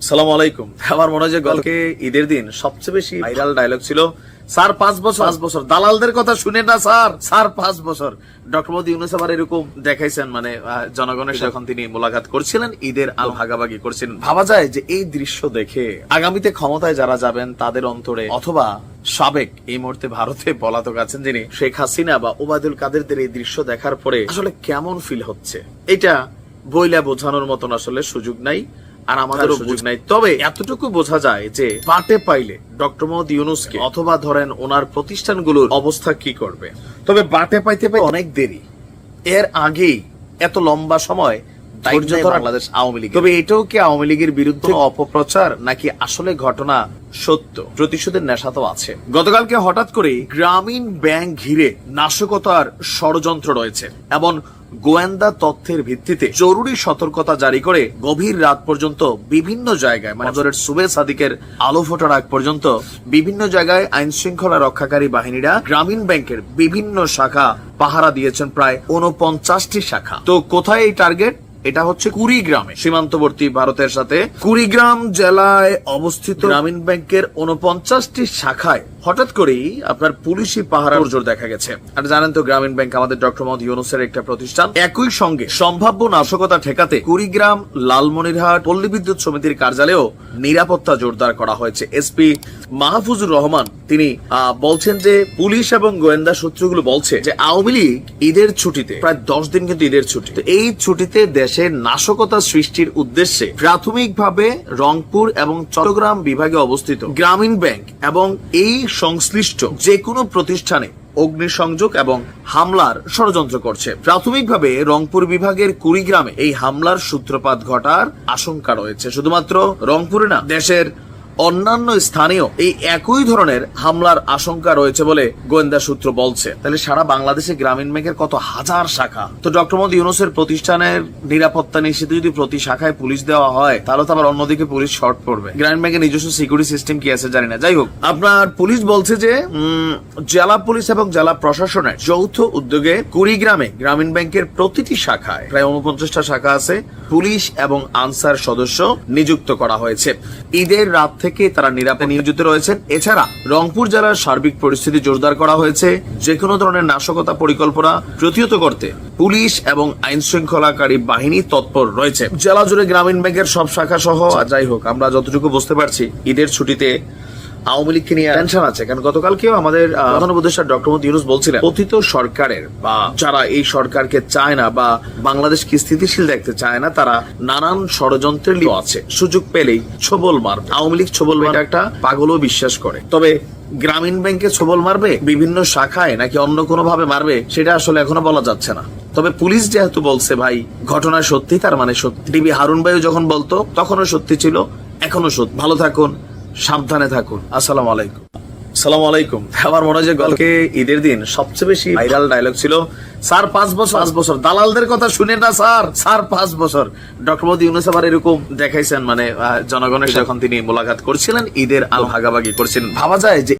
সালাম আলাইকুম। আমার মনে হয় যে গতকে ঈদের দিন সবচেয়ে বেশি ভাইরাল ডায়লগ ছিল, স্যার 5 বছর দালালদের কথা শুনে না স্যার 5 বছর। ডক্টর মোহাম্মদ ইউনূস আবার এরকম দেখাইছেন, মানে জনগণের যখন তিনি মোলাকাত করছিলেন, ঈদের আলো ভাগাভাগি করছিলেন। ভাবা যায় যে এই দৃশ্য দেখে আগামীতে ক্ষমতায় যারা যাবেন তাদের অন্তরে, অথবা সাবেক এই মুহূর্তে ভারতে পলাতক আছেন যিনি শেখ হাসিনা বা ওবায়দুল কাদেরদের এই দৃশ্য দেখার পরে আসলে কেমন ফিল হচ্ছে, এটা বইলা বোঝানোর মতন আসলে সুযোগ নাই, আর আমাদেরও সুযোগ নাই। তবে এতটুকু বোঝা যায় যে পাটে পাইলে ডক্টর মোহাম্মদ ইউনূসকে অথবা ধরেন ওনার প্রতিষ্ঠানগুলোর অবস্থা কি করবে। তবে বাটে পাইতে অনেক দেরি, এর আগেই এত লম্বা সময় বাংলাদেশ আওয়ামী লীগ। তবে এটাও কি আওয়ামী লীগের বিরুদ্ধে অপপ্রচার, নাকি আসলে ঘটনা সত্য? প্রতিশোধের নেশা তো আছে। গতকালকে হঠাৎ করে গ্রামীণ ব্যাংক ঘিরে নাশকতার ষড়যন্ত্র রয়েছে এবং গোয়েন্দা তথ্যের ভিত্তিতে জরুরি সতর্কতা জারি করে গভীর রাত পর্যন্ত বিভিন্ন জায়গায়, নজরের সুবে সাদিকের আলো ফোটার আগ পর্যন্ত বিভিন্ন জায়গায় আইন শৃঙ্খলা রক্ষাকারী বাহিনীরা গ্রামীণ ব্যাংকের বিভিন্ন শাখা পাহারা দিয়েছেন, প্রায় 49টি শাখা। তো কোথায় এই টার্গেট? এটা হচ্ছে কুড়িগ্রামে, সীমান্তবর্তী ভারতের সাথে কুড়িগ্রাম জেলায় অবস্থিত গ্রামীণ ব্যাংকের 49টি শাখায় হঠাৎ করেই আপনার পুলিশি পাহারার জোর দেখা গেছে। আর জানেন তো, গ্রামীণ ব্যাংক আমাদের ডক্টর মোহাম্মদ ইউনূসের একটা প্রতিষ্ঠান। একই সঙ্গে সম্ভাব্য নাশকতা ঠেকাতে কুড়িগ্রাম লালমনিরহাট পল্লী বিদ্যুৎ সমিতির কার্যালয়েও নিরাপত্তা জোরদার করা হয়েছে। এসপি মাহফুজুর রহমান তিনি বলছেন যে পুলিশ এবং গোয়েন্দা সূত্রগুলো বলছে যে আওয়ামী লীগ ঈদের ছুটিতে, প্রায় 10 দিন কিন্তু ঈদের ছুটি, এই ছুটিতে দেশে নাশকতা সৃষ্টির উদ্দেশ্যে প্রাথমিকভাবে রংপুর এবং চট্টগ্রাম বিভাগে অবস্থিত গ্রামীণ ব্যাংক এবং এই সংশ্লিষ্ট যে কোনো প্রতিষ্ঠানে অগ্নিসংযোগ এবং হামলার ষড়যন্ত্র করছে। প্রাথমিকভাবে রংপুর বিভাগের কুড়িগ্রামে এই হামলার সূত্রপাত ঘটার আশঙ্কা রয়েছে। শুধুমাত্র রংপুরে না, দেশের অন্যান্য স্থানেও এই একই ধরনের হামলার আশঙ্কা রয়েছে বলে গোয়েন্দা সূত্র বলছে। তাহলে সারা বাংলাদেশে গ্রামীণ ব্যাংকের কত হাজার শাখা। তো ডক্টর মোহাম্মদ ইউনূসের প্রতিষ্ঠানের নিরাপত্তা নিশ্চিত যদি প্রতি শাখায় পুলিশ দেওয়া হয়, তাহলে তো আবার অন্যদিকে পুলিশ শর্ট পড়বে। গ্রামীণ ব্যাংকের নিজস্ব সিকিউরিটি সিস্টেম কি আছে জানি না। যাই হোক, আপনার পুলিশ বলছে যে জেলা পুলিশ এবং জেলা প্রশাসনের যৌথ উদ্যোগে কুড়িগ্রামে গ্রামীণ ব্যাংকের প্রতিটি শাখায়, প্রায় 49টা শাখা আছে, পুলিশ এবং আনসার সদস্য নিযুক্ত করা হয়েছে। ঈদের রাত থেকে তারা নিরাপদে নিয়োজিত রয়েছেন। এছাড়া রংপুর জেলার সার্বিক পরিস্থিতি জোরদার করা হয়েছে। যে কোনো ধরনের নাশকতা পরিকল্পনা প্রতিহত করতে পুলিশ এবং আইন শৃঙ্খলাকারী বাহিনী তৎপর রয়েছে। জেলা জুড়ে গ্রামীণ ব্যাংকের সব শাখা সহ, যাই হোক, আমরা যতটুকু বুঝতে পারছি ঈদের ছুটিতে আওয়ামী লীগকে নিয়ে টেনশন আছে। কারণ গতকালকেও আমাদের প্রধান উপদেষ্টা ডক্টর মোহাম্মদ ইউনূস বলছিলেন, কথিত সরকারের বা যারা এই সরকারকে চায় না বা বাংলাদেশকে স্থিতিশীল দেখতে চায় না, তারা নানান ষড়যন্ত্রের লিপ্ত আছে। সুযোগ পেলেই ছোবল মারবে। আওয়ামী লীগ ছোবল মারা একটা পাগলও বিশ্বাস করে। তবে গ্রামীণ ব্যাংকে ছোবল মারবে বিভিন্ন শাখায় নাকি অন্য কোনো ভাবে মারবে, সেটা আসলে এখনো বলা যাচ্ছে না। তবে পুলিশ যেহেতু বলছে ভাই ঘটনা সত্যি, তার মানে সত্যি। টিভি হারুন ভাইও যখন বলতো তখনও সত্যি ছিল, এখনো সত্যি। ভালো থাকুন, সাবধানে থাকুন। আসসালামু আলাইকুম। সালাম আলাইকুম। আমার মনে হয় যে গতকে ঈদের দিন সবচেয়ে বেশি ভাইরাল ডায়লগ ছিল, স্যার 5 বছর দালালদের কথা শুনে না স্যার 5 বছর। ডক্টর মোহাম্মদ ইউনূস আবার এরকম দেখাইছেন, মানে জনগণের যখন তিনি মোলাকাত করছিলেন, ঈদের আলো ভাগাভাগি করছিলেন। ভাবা যায় যে